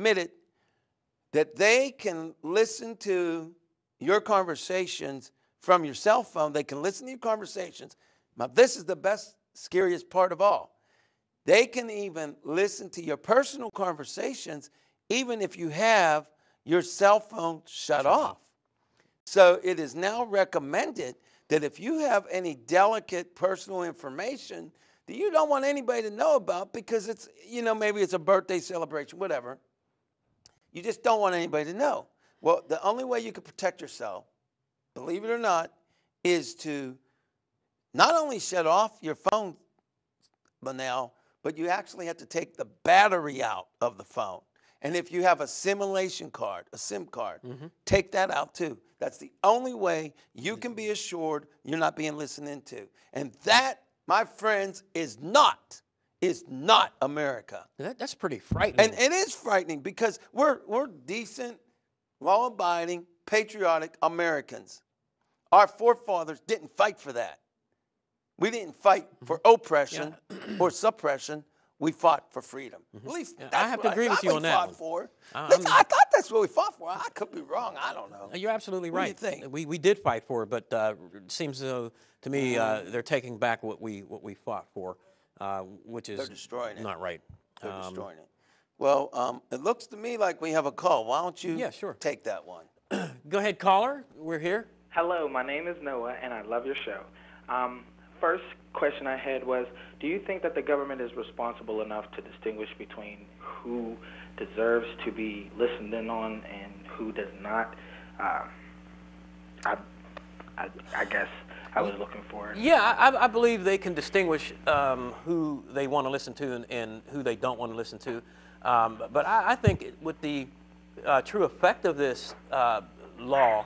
admitted that they can listen to your conversations from your cell phone. They can listen to your conversations. Now, this is the best, scariest part of all. They can even listen to your personal conversations even if you have your cell phone shut off. So it is now recommended that if you have any delicate personal information that you don't want anybody to know about because it's, you know, maybe it's a birthday celebration, whatever, you just don't want anybody to know. Well, the only way you can protect yourself, believe it or not, is to not only shut off your phone, Lenell, but you actually have to take the battery out of the phone. And if you have a simulation card, a SIM card, take that out too. That's the only way you can be assured you're not being listened into. And that, my friends, is not America. That's pretty frightening. And it is frightening because we're decent, law-abiding, patriotic Americans. Our forefathers didn't fight for that. We didn't fight for oppression or suppression. We fought for freedom. At least that's I have to agree with you on that one. I thought that's what we fought for. I could be wrong. I don't know. You're absolutely right. What do you think? We did fight for it, but it seems to me they're taking back what we fought for, which is They're destroying it. not right. They're destroying it. Well, it looks to me like we have a call. Why don't you take that one? Go ahead, caller. We're here. Hello, my name is Noah, and I love your show. First question I had was, do you think that the government is responsible enough to distinguish between who deserves to be listened in on and who does not? I guess I was looking for it. Yeah, I believe they can distinguish who they want to listen to and who they don't want to listen to. But I think with the true effect of this law,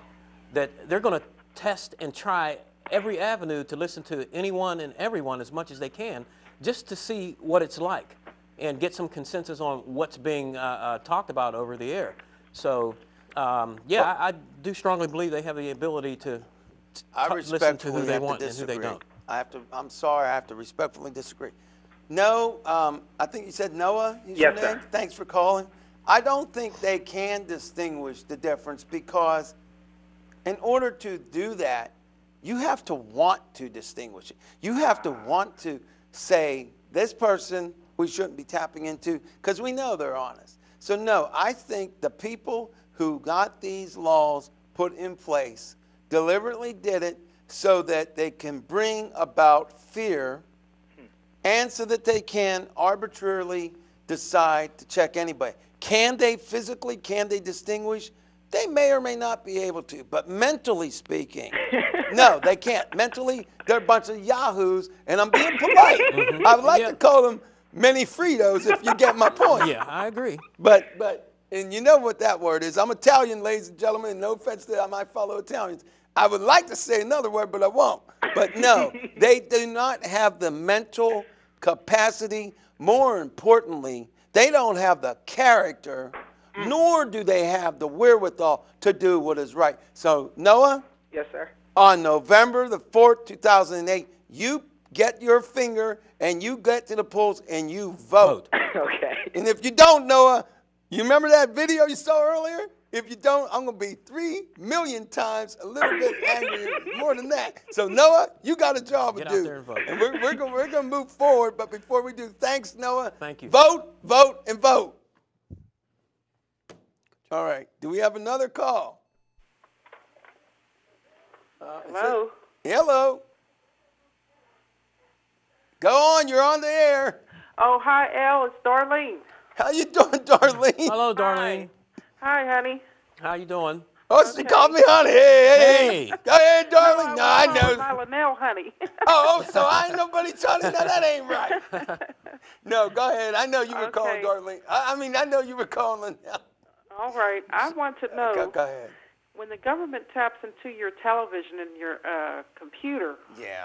that they're going to test and try every avenue to listen to anyone and everyone as much as they can, just to see what it's like and get some consensus on what's being talked about over the air. So, yeah, I do strongly believe they have the ability to listen to who they want and who they don't. I'm sorry, I have to respectfully disagree. No, I think you said Noah. Yes, sir. Thanks for calling. I don't think they can distinguish the difference because in order to do that, you have to want to distinguish it. You have to want to say, this person we shouldn't be tapping into because we know they're honest. So no, I think the people who got these laws put in place deliberately did it so that they can bring about fear and so that they can arbitrarily decide to check anybody. Can they physically, can they distinguish? They may or may not be able to, but mentally speaking, no, they can't. Mentally, they're a bunch of yahoos, and I'm being polite. I would like to call them mini Fritos if you get my point. Yeah, I agree. But and you know what that word is. I'm Italian, ladies and gentlemen, and no offense to my fellow Italians. I would like to say another word, but I won't. But no, they do not have the mental capacity. More importantly, they don't have the character, nor do they have the wherewithal to do what is right. So, Noah? Yes, sir. On November the 4th, 2008, you get your finger and you get to the polls and you vote. Okay. And if you don't, Noah, you remember that video you saw earlier? If you don't, I'm going to be 3 million times a little bit angry, more than that. So, Noah, you got a job to do. Get out there and vote. And we're going to move forward. But before we do, thanks, Noah. Thank you. Vote, vote, and vote. All right. Do we have another call? Hello. Hello. Go on. You're on the air. Oh, hi, Elle. It's Darlene. How you doing, Darlene? Hello, Darlene. Hi, honey. How you doing? Oh, she called me honey. Hey. Go ahead, Darlene. No, I know. My Lenell, honey. Oh, so I ain't nobody's honey. No, that ain't right. No, go ahead. I know you were calling Darlene. I mean, I know you were calling Lenell. All right. I want to know. Go ahead. When the government taps into your television and your computer,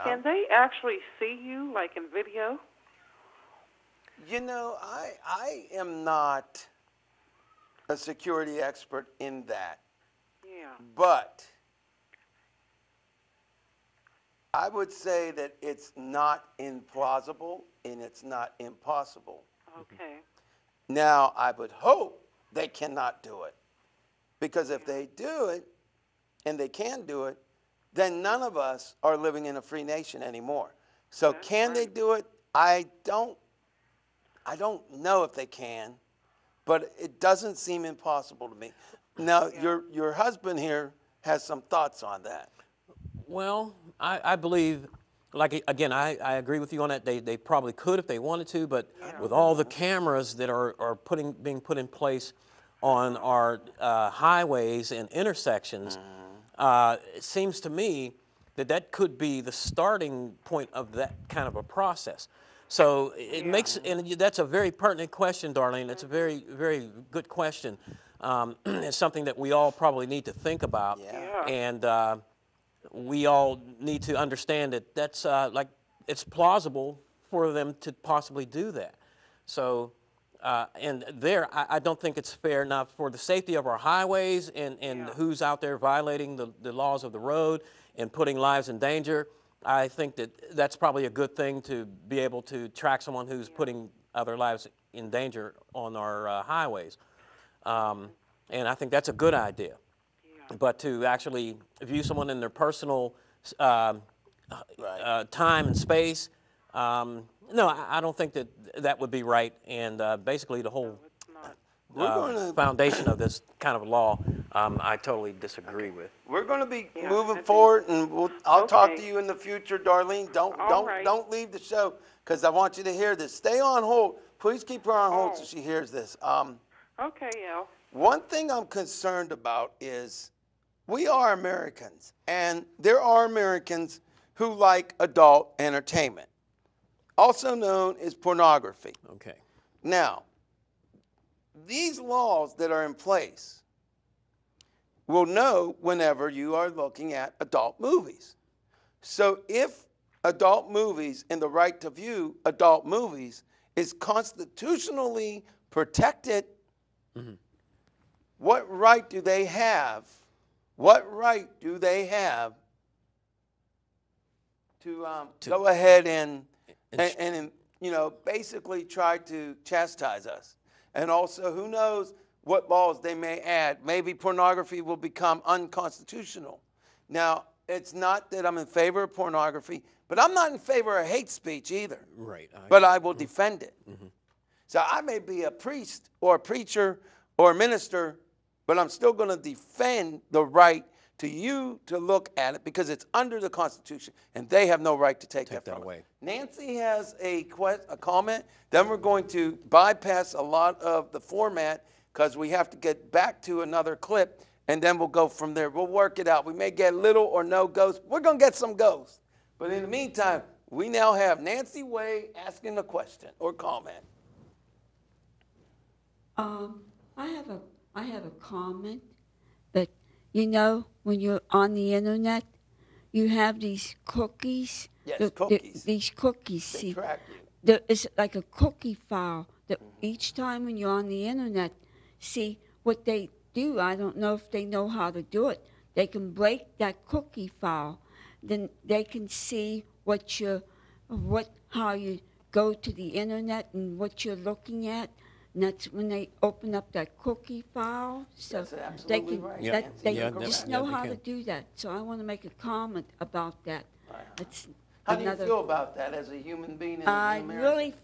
can they actually see you, like in video? You know, I am not a security expert in that. Yeah. But I would say that it's not implausible and it's not impossible. Okay. Now, I would hope they cannot do it. Because if they do it, and they can do it, then none of us are living in a free nation anymore. So can they do it? I don't know if they can, but it doesn't seem impossible to me. Now, your husband here has some thoughts on that. Well, I believe, like, again, I agree with you on that. They probably could if they wanted to, but with all the cameras that are being put in place on our highways and intersections, it seems to me that could be the starting point of that kind of a process. So it makes, and that's a very pertinent question, Darlene. It's a very, very good question. It's something that we all probably need to think about. And we all need to understand that that's like, it's plausible for them to possibly do that. So, and there, I don't think it's fair now for the safety of our highways and who's out there violating the laws of the road and putting lives in danger. I think that that's probably a good thing to be able to track someone who's putting other lives in danger on our highways. And I think that's a good idea. But to actually view someone in their personal time and space, no, I don't think that would be right. And basically the whole foundation of this kind of law, I totally disagree with. We're going to be moving forward, and I'll talk to you in the future, Darlene. Don't leave the show, because I want you to hear this. Stay on hold. Please keep her on hold so she hears this. Okay, Al. One thing I'm concerned about is we are Americans, and there are Americans who like adult entertainment, also known as pornography. Okay. Now, these laws that are in place will know whenever you are looking at adult movies. So if adult movies and the right to view adult movies is constitutionally protected, what right do they have? What right do they have to go ahead and you know, basically try to chastise us? And also, who knows what laws they may add. Maybe pornography will become unconstitutional. Now, it's not that I'm in favor of pornography, but I'm not in favor of hate speech either. Right. But I will defend it. So I may be a priest or a preacher or a minister, but I'm still going to defend the right to you to look at it because it's under the Constitution, and they have no right to take that from away. Nancy has a comment. Then we're going to bypass a lot of the format because we have to get back to another clip, and then we'll go from there. We'll work it out. We may get little or no ghosts. We're going to get some ghosts. But in the meantime, we now have Nancy Wehe asking a question or comment. I have a comment that, you know, when you're on the internet, you have these cookies. Yes, cookies. These cookies. They track you. There is like a cookie file that each time when you're on the internet, see what they do. I don't know if they know how to do it. They can break that cookie file. Then they can see how you go to the internet and what you're looking at. And that's when they open up that cookie file. So they can, right. they just know how to do that. So I want to make a comment about that. How do you feel about that as a human being in America?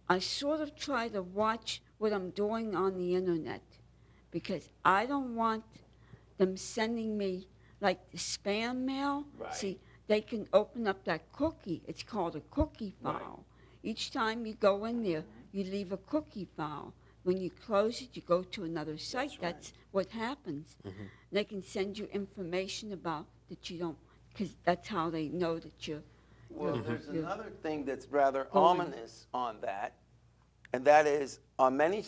I sort of try to watch what I'm doing on the internet because I don't want them sending me like the spam mail. Right. See, they can open up that cookie. It's called a cookie file. Right. Each time you go in there, you leave a cookie file. When you close it, you go to another site. That's what happens. They can send you information about that you don't, because that's how they know that you're. Well, there's another thing that's rather ominous on that, and that is on many